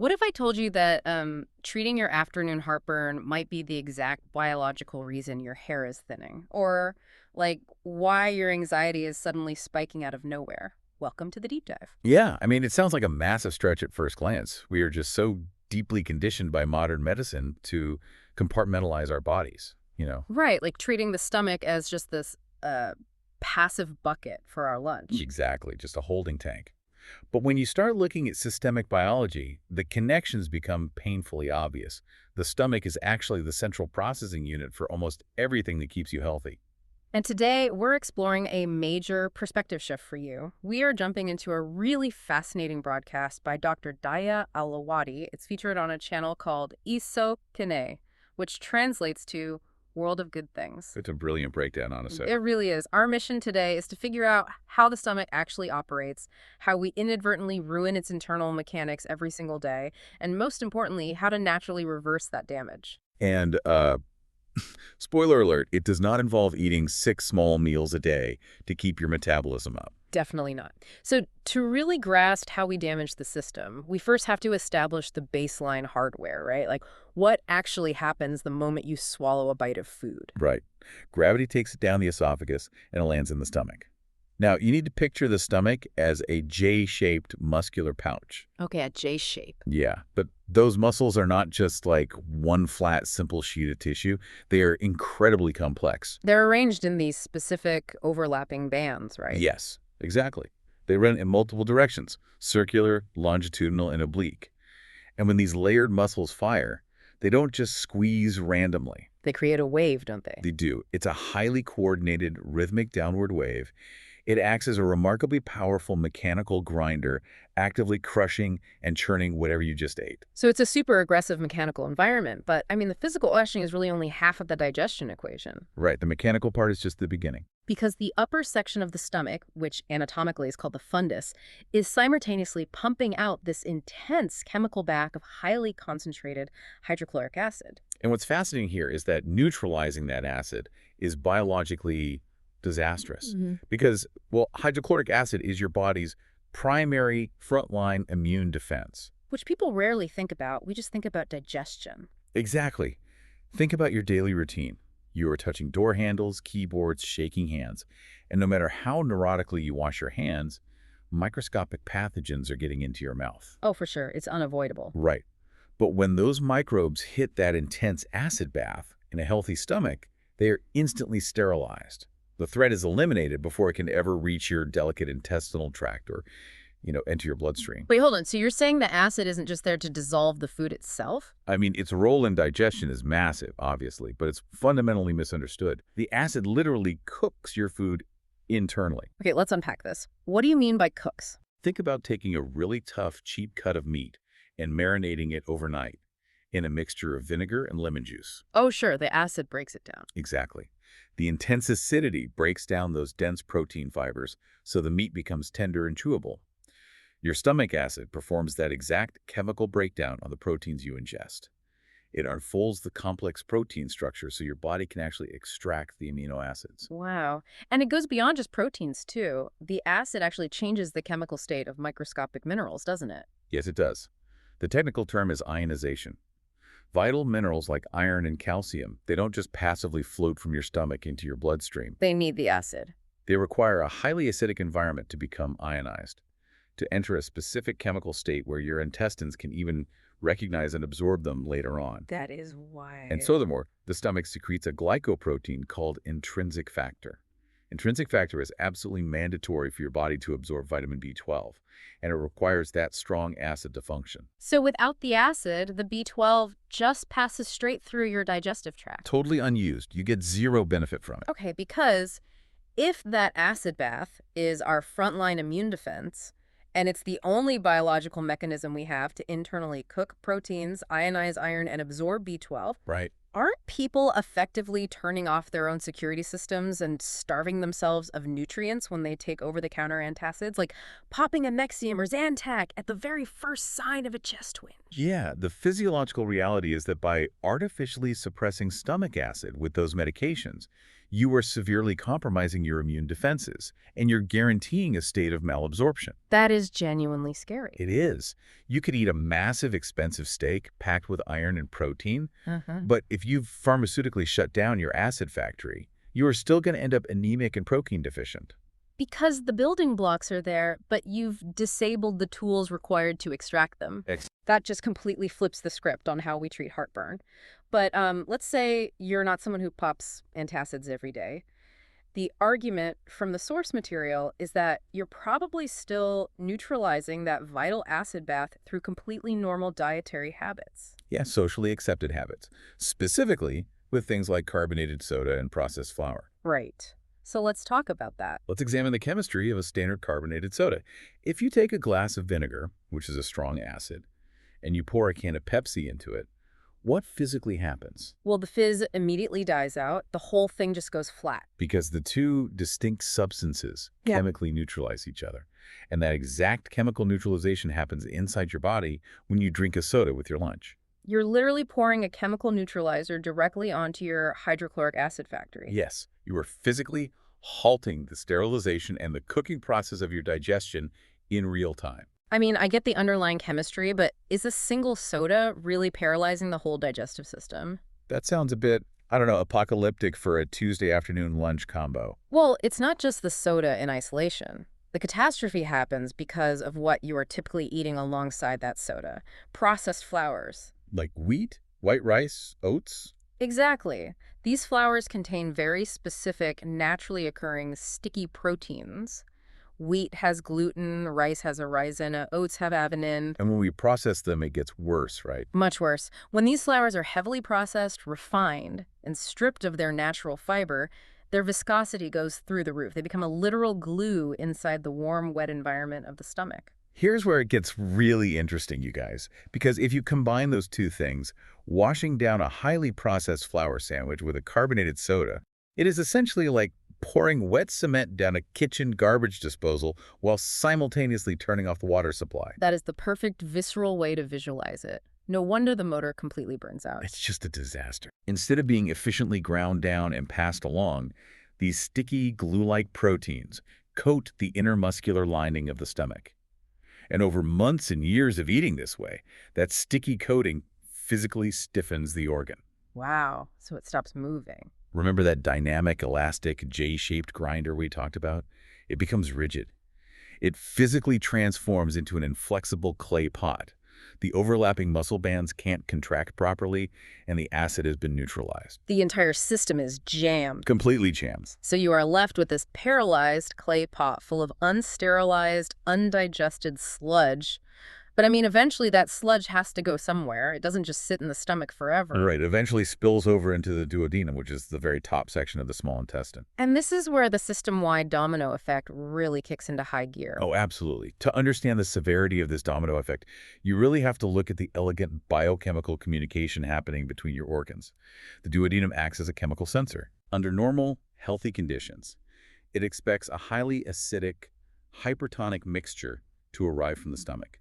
What if I told you that treating your afternoon heartburn might be the exact biological reason your hair is thinning? Or, like, why your anxiety is suddenly spiking out of nowhere? Welcome to the deep dive. Yeah, I mean, it sounds like a massive stretch at first glance. We are just so deeply conditioned by modern medicine to compartmentalize our bodies. Right, like treating the stomach as just this uh, passive bucket for our lunch. Exactly, just a holding tank. But when you start looking at systemic biology, the connections become painfully obvious. The stomach is actually the central processing unit for almost everything that keeps you healthy. And today, we're exploring a major perspective shift for you. We are jumping into a really fascinating broadcast by Dr. Diaa Al-Awadhi. It's featured on a channel called Iso Kine, which translates to World of Good Things. It's a brilliant breakdown, honestly. It really is. Our mission today is to figure out how the stomach actually operates, how we inadvertently ruin its internal mechanics every single day, and most importantly, how to naturally reverse that damage. And spoiler alert, it does not involve eating 6 small meals a day to keep your metabolism up. Definitely not. So to really grasp how we damage the system, we first have to establish the baseline hardware, right? Like what actually happens the moment you swallow a bite of food. Right. Gravity takes it down the esophagus and it lands in the stomach. Now, you need to picture the stomach as a J-shaped muscular pouch. Okay, a J shape. Yeah, but those muscles are not just like one flat, simple sheet of tissue. They are incredibly complex. They're arranged in these specific overlapping bands, right? Yes, exactly. They run in multiple directions, circular, longitudinal, and oblique. And when these layered muscles fire, they don't just squeeze randomly. They create a wave, don't they? They do. It's a highly coordinated, rhythmic downward wave. It acts as a remarkably powerful mechanical grinder, actively crushing and churning whatever you just ate. So it's a super aggressive mechanical environment, but I mean, the physical crushing is really only half of the digestion equation. Right, the mechanical part is just the beginning. Because the upper section of the stomach, which anatomically is called the fundus, is simultaneously pumping out this intense chemical bath of highly concentrated hydrochloric acid. And what's fascinating here is that neutralizing that acid is biologically disastrous. Because, well, hydrochloric acid is your body's primary frontline immune defense. Which people rarely think about. We just think about digestion. Exactly. Think about your daily routine. You are touching door handles, keyboards, shaking hands. And no matter how neurotically you wash your hands, microscopic pathogens are getting into your mouth. Oh, for sure. It's unavoidable. Right. But when those microbes hit that intense acid bath in a healthy stomach, they are instantly sterilized. The threat is eliminated before it can ever reach your delicate intestinal tract or, enter your bloodstream. Wait, hold on. So you're saying the acid isn't just there to dissolve the food itself? I mean, its role in digestion is massive, obviously, but it's fundamentally misunderstood. The acid literally cooks your food internally. Okay, let's unpack this. What do you mean by cooks? Think about taking a really tough, cheap cut of meat and marinating it overnight in a mixture of vinegar and lemon juice. Oh, sure. The acid breaks it down. Exactly. The intense acidity breaks down those dense protein fibers, so the meat becomes tender and chewable. Your stomach acid performs that exact chemical breakdown on the proteins you ingest. It unfolds the complex protein structure so your body can actually extract the amino acids. Wow. And it goes beyond just proteins, too. The acid actually changes the chemical state of microscopic minerals, doesn't it? Yes, it does. The technical term is ionization. Vital minerals like iron and calcium, they don't just passively float from your stomach into your bloodstream. They need the acid. They require a highly acidic environment to become ionized, to enter a specific chemical state where your intestines can even recognize and absorb them later on. That is wild. And furthermore, the stomach secretes a glycoprotein called intrinsic factor. Intrinsic factor is absolutely mandatory for your body to absorb vitamin B12, and it requires that strong acid to function. So without the acid, the B12 just passes straight through your digestive tract. Totally unused. You get zero benefit from it. Okay, because if that acid bath is our frontline immune defense, and it's the only biological mechanism we have to internally cook proteins, ionize iron, and absorb B12, Right. aren't people effectively turning off their own security systems and starving themselves of nutrients when they take over-the-counter antacids? Like popping a Nexium or Zantac at the very first sign of a chest twinge. Yeah, the physiological reality is that by artificially suppressing stomach acid with those medications, you are severely compromising your immune defenses, and you're guaranteeing a state of malabsorption. That is genuinely scary. It is. You could eat a massive, expensive steak packed with iron and protein, Uh-huh. but if you've pharmaceutically shut down your acid factory, you are still going to end up anemic and protein deficient. Because the building blocks are there, but you've disabled the tools required to extract them. That just completely flips the script on how we treat heartburn. But let's say you're not someone who pops antacids every day. The argument from the source material is that you're probably still neutralizing that vital acid bath through completely normal dietary habits. Yeah, socially accepted habits, specifically with things like carbonated soda and processed flour. Right. So let's talk about that. Let's examine the chemistry of a standard carbonated soda. If you take a glass of vinegar, which is a strong acid, and you pour a can of Pepsi into it, what physically happens? Well, the fizz immediately dies out. The whole thing just goes flat. Because the two distinct substances chemically neutralize each other. And that exact chemical neutralization happens inside your body when you drink a soda with your lunch. You're literally pouring a chemical neutralizer directly onto your hydrochloric acid factory. Yes, you are physically halting the sterilization and the cooking process of your digestion in real time. I mean, I get the underlying chemistry, but is a single soda really paralyzing the whole digestive system? That sounds a bit, I don't know, apocalyptic for a Tuesday afternoon lunch combo. Well, it's not just the soda in isolation. The catastrophe happens because of what you are typically eating alongside that soda. Processed flours. Like wheat, white rice, oats? Exactly. These flours contain very specific, naturally occurring sticky proteins. Wheat has gluten, rice has a ricin, oats have avenine. And when we process them, it gets worse, right? Much worse. When these flours are heavily processed, refined, and stripped of their natural fiber, their viscosity goes through the roof. They become a literal glue inside the warm, wet environment of the stomach. Here's where it gets really interesting, you guys, because if you combine those two things, washing down a highly processed flour sandwich with a carbonated soda, it is essentially like pouring wet cement down a kitchen garbage disposal while simultaneously turning off the water supply. That is the perfect visceral way to visualize it. No wonder the motor completely burns out. It's just a disaster. Instead of being efficiently ground down and passed along, these sticky, glue-like proteins coat the inner muscular lining of the stomach. And over months and years of eating this way, that sticky coating physically stiffens the organ. Wow, so it stops moving. Remember that dynamic, elastic, J-shaped grinder we talked about? It becomes rigid. It physically transforms into an inflexible clay pot. The overlapping muscle bands can't contract properly, and the acid has been neutralized. The entire system is jammed. Completely jammed. So you are left with this paralyzed clay pot full of unsterilized, undigested sludge. But I mean, eventually that sludge has to go somewhere. It doesn't just sit in the stomach forever. Right, eventually spills over into the duodenum, which is the very top section of the small intestine. And this is where the system-wide domino effect really kicks into high gear. Oh, absolutely. To understand the severity of this domino effect, you really have to look at the elegant biochemical communication happening between your organs. The duodenum acts as a chemical sensor. Under normal, healthy conditions, it expects a highly acidic, hypertonic mixture to arrive from the stomach.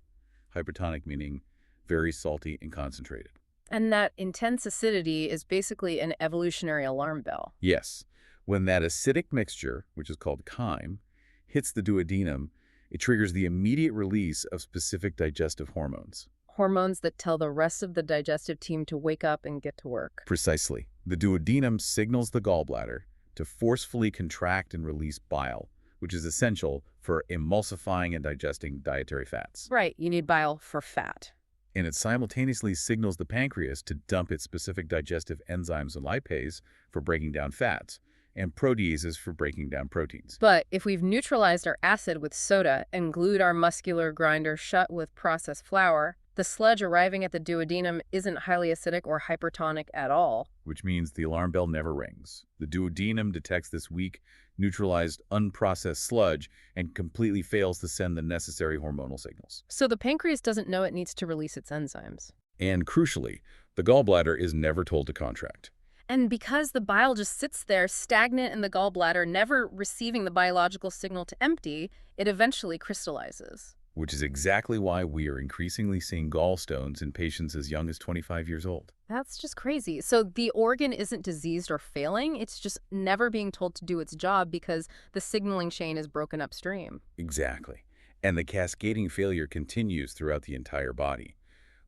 Hypertonic meaning very salty and concentrated. And that intense acidity is basically an evolutionary alarm bell. Yes. When that acidic mixture, which is called chyme, hits the duodenum, it triggers the immediate release of specific digestive hormones. Hormones that tell the rest of the digestive team to wake up and get to work. Precisely. The duodenum signals the gallbladder to forcefully contract and release bile, which is essential for emulsifying and digesting dietary fats. Right, you need bile for fat. And it simultaneously signals the pancreas to dump its specific digestive enzymes and lipase for breaking down fats, and proteases for breaking down proteins. But if we've neutralized our acid with soda and glued our muscular grinder shut with processed flour, the sludge arriving at the duodenum isn't highly acidic or hypertonic at all. Which means the alarm bell never rings. The duodenum detects this weak, neutralized, unprocessed sludge and completely fails to send the necessary hormonal signals. So the pancreas doesn't know it needs to release its enzymes. And crucially, the gallbladder is never told to contract. And because the bile just sits there stagnant in the gallbladder, never receiving the biological signal to empty, it eventually crystallizes. which is exactly why we are increasingly seeing gallstones in patients as young as 25 years old. That's just crazy. So the organ isn't diseased or failing, it's just never being told to do its job because the signaling chain is broken upstream. Exactly. And the cascading failure continues throughout the entire body.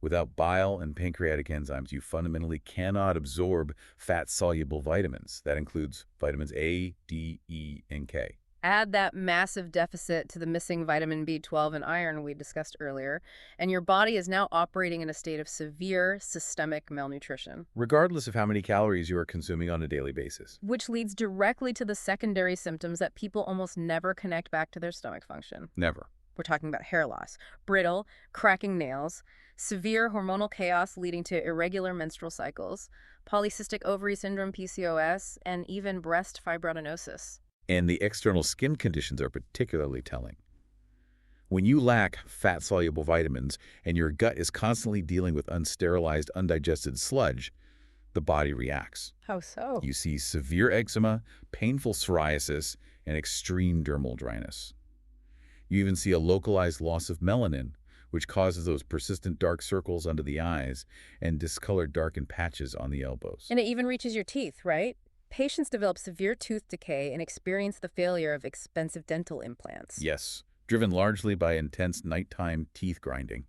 Without bile and pancreatic enzymes, you fundamentally cannot absorb fat-soluble vitamins. That includes vitamins A, D, E, and K. Add that massive deficit to the missing vitamin B12 and iron we discussed earlier, and your body is now operating in a state of severe systemic malnutrition. Regardless of how many calories you are consuming on a daily basis. Which leads directly to the secondary symptoms that people almost never connect back to their stomach function. Never. We're talking about hair loss, brittle, cracking nails, severe hormonal chaos leading to irregular menstrual cycles, polycystic ovary syndrome PCOS, and even breast fibroadenosis. And the external skin conditions are particularly telling. When you lack fat-soluble vitamins and your gut is constantly dealing with unsterilized, undigested sludge, the body reacts. How so? You see severe eczema, painful psoriasis, and extreme dermal dryness. You even see a localized loss of melanin, which causes those persistent dark circles under the eyes and discolored darkened patches on the elbows. And it even reaches your teeth, right? Patients develop severe tooth decay and experience the failure of expensive dental implants. Yes, driven largely by intense nighttime teeth grinding.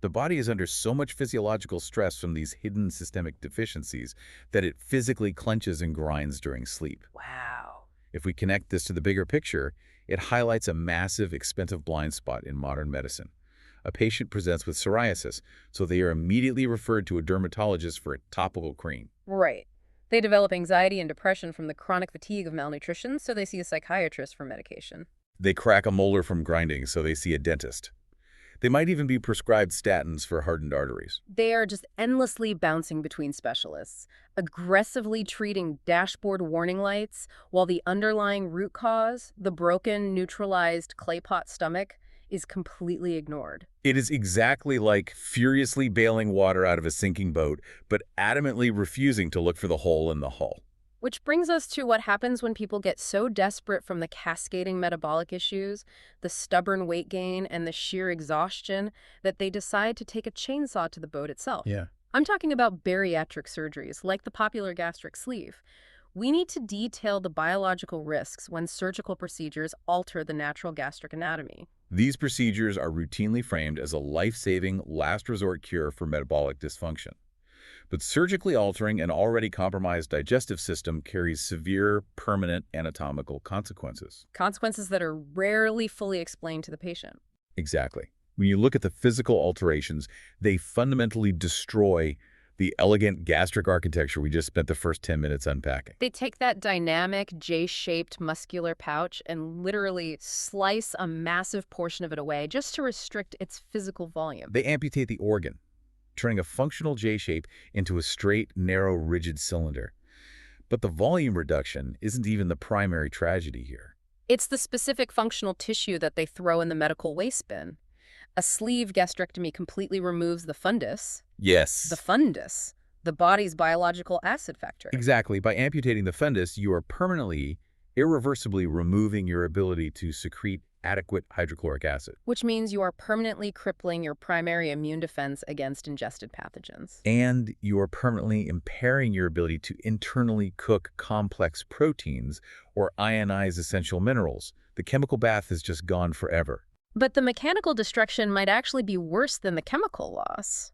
The body is under so much physiological stress from these hidden systemic deficiencies that it physically clenches and grinds during sleep. Wow. If we connect this to the bigger picture, it highlights a massive, expensive blind spot in modern medicine. A patient presents with psoriasis, so they are immediately referred to a dermatologist for a topical cream. Right. They develop anxiety and depression from the chronic fatigue of malnutrition, so they see a psychiatrist for medication. They crack a molar from grinding, so they see a dentist. They might even be prescribed statins for hardened arteries. They are just endlessly bouncing between specialists, aggressively treating dashboard warning lights, while the underlying root cause, the broken, neutralized clay pot stomach, is completely ignored. It is exactly like furiously bailing water out of a sinking boat, but adamantly refusing to look for the hole in the hull. Which brings us to what happens when people get so desperate from the cascading metabolic issues, the stubborn weight gain, and the sheer exhaustion that they decide to take a chainsaw to the boat itself. Yeah. I'm talking about bariatric surgeries, like the popular gastric sleeve. We need to detail the biological risks when surgical procedures alter the natural gastric anatomy. These procedures are routinely framed as a life-saving, last-resort cure for metabolic dysfunction. But surgically altering an already compromised digestive system carries severe, permanent anatomical consequences. Consequences that are rarely fully explained to the patient. Exactly. When you look at the physical alterations, they fundamentally destroy the elegant gastric architecture we just spent the first 10 minutes unpacking. They take that dynamic J-shaped muscular pouch and literally slice a massive portion of it away just to restrict its physical volume. They amputate the organ, turning a functional J-shape into a straight, narrow, rigid cylinder. But the volume reduction isn't even the primary tragedy here. It's the specific functional tissue that they throw in the medical waste bin. A sleeve gastrectomy completely removes the fundus. Yes. The fundus, the body's biological acid factor. Exactly. By amputating the fundus, you are permanently, irreversibly removing your ability to secrete adequate hydrochloric acid. Which means you are permanently crippling your primary immune defense against ingested pathogens. And you are permanently impairing your ability to internally cook complex proteins or ionize essential minerals. The chemical bath is just gone forever. But the mechanical destruction might actually be worse than the chemical loss.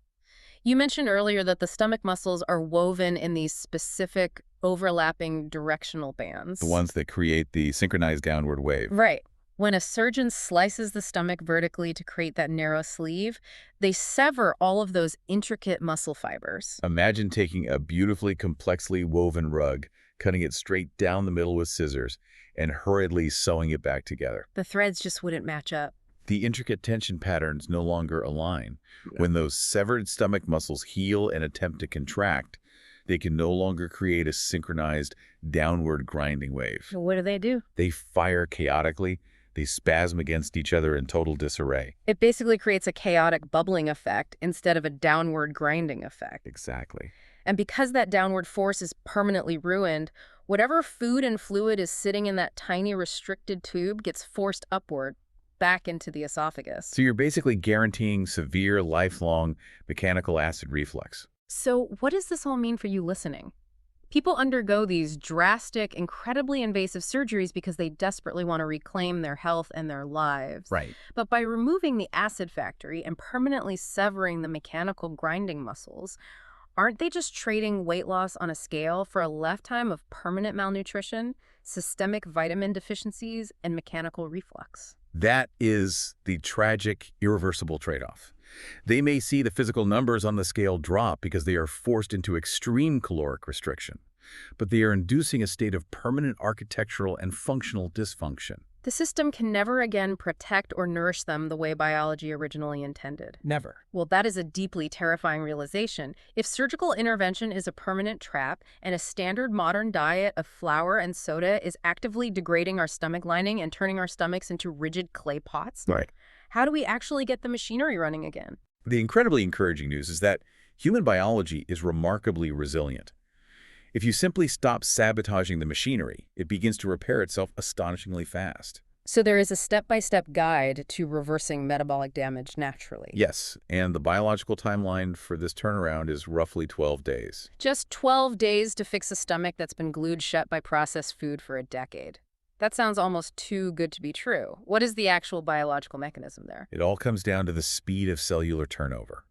You mentioned earlier that the stomach muscles are woven in these specific overlapping directional bands. The ones that create the synchronized downward wave. Right. When a surgeon slices the stomach vertically to create that narrow sleeve, they sever all of those intricate muscle fibers. Imagine taking a beautifully complexly woven rug, cutting it straight down the middle with scissors, and hurriedly sewing it back together. The threads just wouldn't match up. The intricate tension patterns no longer align. When those severed stomach muscles heal and attempt to contract, they can no longer create a synchronized downward grinding wave. So what do? They fire chaotically. They spasm against each other in total disarray. It basically creates a chaotic bubbling effect instead of a downward grinding effect. Exactly. And because that downward force is permanently ruined, whatever food and fluid is sitting in that tiny restricted tube gets forced upward. back into the esophagus. So you're basically guaranteeing severe, lifelong mechanical acid reflux. So what does this all mean for you listening? People undergo these drastic, incredibly invasive surgeries because they desperately want to reclaim their health and their lives. Right. But by removing the acid factory and permanently severing the mechanical grinding muscles, aren't they just trading weight loss on a scale for a lifetime of permanent malnutrition, systemic vitamin deficiencies, and mechanical reflux? That is the tragic, irreversible trade-off. They may see the physical numbers on the scale drop because they are forced into extreme caloric restriction, but they are inducing a state of permanent architectural and functional dysfunction. The system can never again protect or nourish them the way biology originally intended. Never. Well, that is a deeply terrifying realization. If surgical intervention is a permanent trap and a standard modern diet of flour and soda is actively degrading our stomach lining and turning our stomachs into rigid clay pots, Right. how do we actually get the machinery running again? The incredibly encouraging news is that human biology is remarkably resilient. If you simply stop sabotaging the machinery, it begins to repair itself astonishingly fast. So there is a step-by-step guide to reversing metabolic damage naturally. Yes, and the biological timeline for this turnaround is roughly 12 days. Just 12 days to fix a stomach that's been glued shut by processed food for a decade. That sounds almost too good to be true. What is the actual biological mechanism there? It all comes down to the speed of cellular turnover.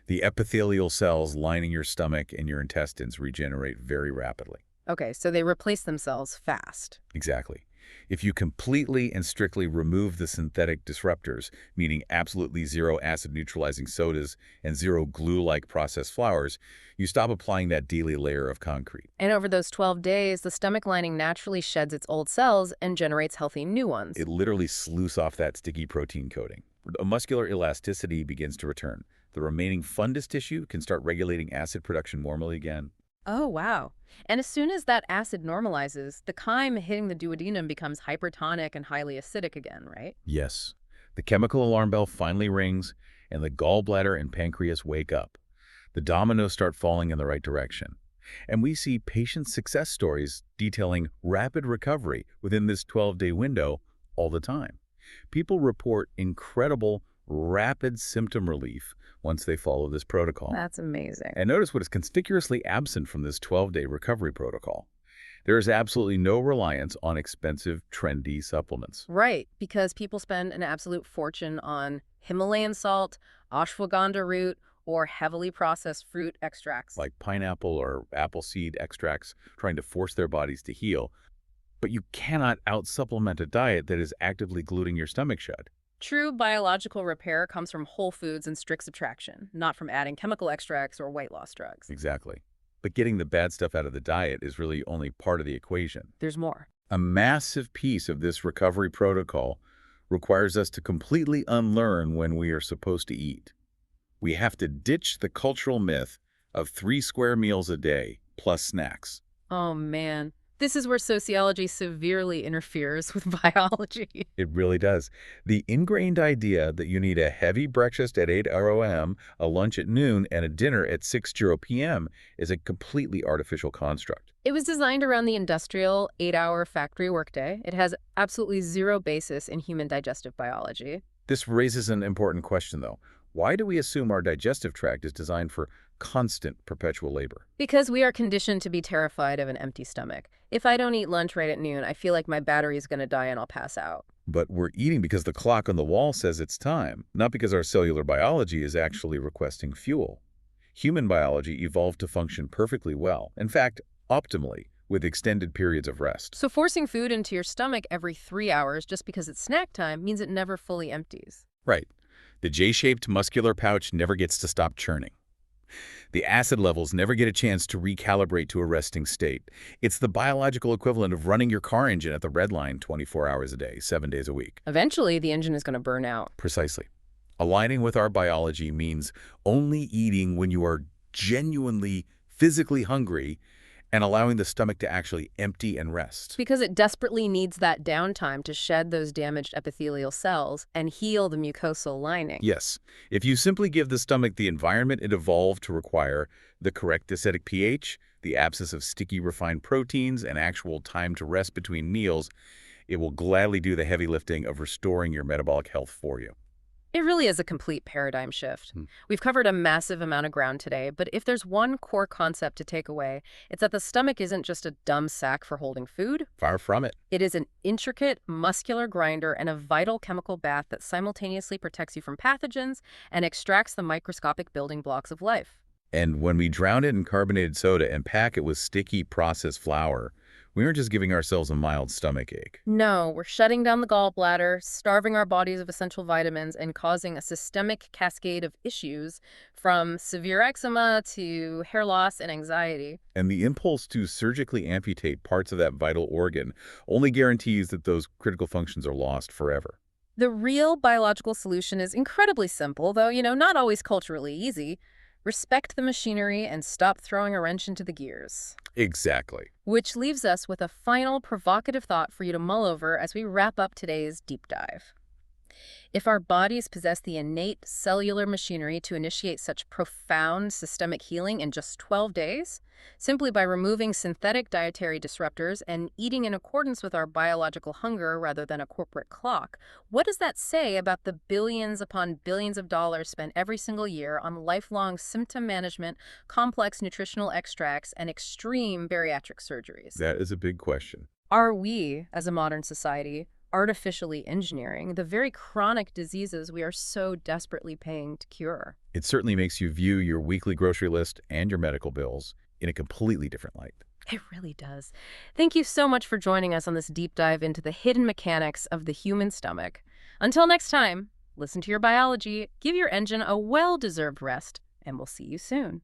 The epithelial cells lining your stomach and your intestines regenerate very rapidly. Okay, so they replace themselves fast. Exactly. If you completely and strictly remove the synthetic disruptors, meaning absolutely zero acid-neutralizing sodas and zero glue-like processed flours, you stop applying that daily layer of concrete. And over those 12 days, the stomach lining naturally sheds its old cells and generates healthy new ones. It literally slews off that sticky protein coating. A muscular elasticity begins to return. The remaining fundus tissue can start regulating acid production normally again. Oh, wow. And as soon as that acid normalizes, the chyme hitting the duodenum becomes hypertonic and highly acidic again, right? Yes. The chemical alarm bell finally rings, and the gallbladder and pancreas wake up. The dominoes start falling in the right direction. And we see patient success stories detailing rapid recovery within this 12-day window all the time. People report incredible, rapid symptom relief once they follow this protocol. That's amazing. And notice what is conspicuously absent from this 12-day recovery protocol. There is absolutely no reliance on expensive, trendy supplements. Right, because people spend an absolute fortune on Himalayan salt, ashwagandha root, or heavily processed fruit extracts. Like pineapple or apple seed extracts, trying to force their bodies to heal. But you cannot out-supplement a diet that is actively gluing your stomach shut. True biological repair comes from whole foods and strict subtraction, not from adding chemical extracts or weight loss drugs. Exactly. But getting the bad stuff out of the diet is really only part of the equation. There's more. A massive piece of this recovery protocol requires us to completely unlearn when we are supposed to eat. We have to ditch the cultural myth of 3 square meals a day plus snacks. Oh, man. This is where sociology severely interferes with biology. It really does. The ingrained idea that you need a heavy breakfast at 8 a.m., a lunch at noon, and a dinner at 6:00 p.m. is a completely artificial construct. It was designed around the industrial 8-hour factory workday. It has absolutely zero basis in human digestive biology. This raises an important question, though. Why do we assume our digestive tract is designed for constant, perpetual labor? Because we are conditioned to be terrified of an empty stomach. If I don't eat lunch right at noon, I feel like my battery is going to die and I'll pass out. But we're eating because the clock on the wall says it's time, not because our cellular biology is actually requesting fuel. Human biology evolved to function perfectly well, in fact, optimally, with extended periods of rest. So forcing food into your stomach every 3 hours just because it's snack time means it never fully empties. Right. The J-shaped muscular pouch never gets to stop churning. The acid levels never get a chance to recalibrate to a resting state. It's the biological equivalent of running your car engine at the red line 24 hours a day, 7 days a week. Eventually, the engine is going to burn out. Precisely. Aligning with our biology means only eating when you are genuinely, physically hungry and allowing the stomach to actually empty and rest. Because it desperately needs that downtime to shed those damaged epithelial cells and heal the mucosal lining. Yes. If you simply give the stomach the environment it evolved to require, the correct acidic pH, the absence of sticky refined proteins, and actual time to rest between meals, It will gladly do the heavy lifting of restoring your metabolic health for you. It really is a complete paradigm shift. Hmm. We've covered a massive amount of ground today, but if there's one core concept to take away, it's that the stomach isn't just a dumb sack for holding food. Far from it. It is an intricate, muscular grinder and a vital chemical bath that simultaneously protects you from pathogens and extracts the microscopic building blocks of life. And when we drown it in carbonated soda and pack it with sticky processed flour, we aren't just giving ourselves a mild stomach ache. No, we're shutting down the gallbladder, starving our bodies of essential vitamins, and causing a systemic cascade of issues from severe eczema to hair loss and anxiety. And the impulse to surgically amputate parts of that vital organ only guarantees that those critical functions are lost forever. The real biological solution is incredibly simple, though, not always culturally easy. Respect the machinery and stop throwing a wrench into the gears. Exactly. Which leaves us with a final provocative thought for you to mull over as we wrap up today's deep dive. If our bodies possess the innate cellular machinery to initiate such profound systemic healing in just 12 days, simply by removing synthetic dietary disruptors and eating in accordance with our biological hunger rather than a corporate clock, what does that say about the billions upon billions of dollars spent every single year on lifelong symptom management, complex nutritional extracts, and extreme bariatric surgeries? That is a big question. Are we, as a modern society, artificially engineering the very chronic diseases we are so desperately paying to cure? It certainly makes you view your weekly grocery list and your medical bills in a completely different light. It really does. Thank you so much for joining us on this deep dive into the hidden mechanics of the human stomach. Until next time, listen to your biology, give your engine a well-deserved rest, and we'll see you soon.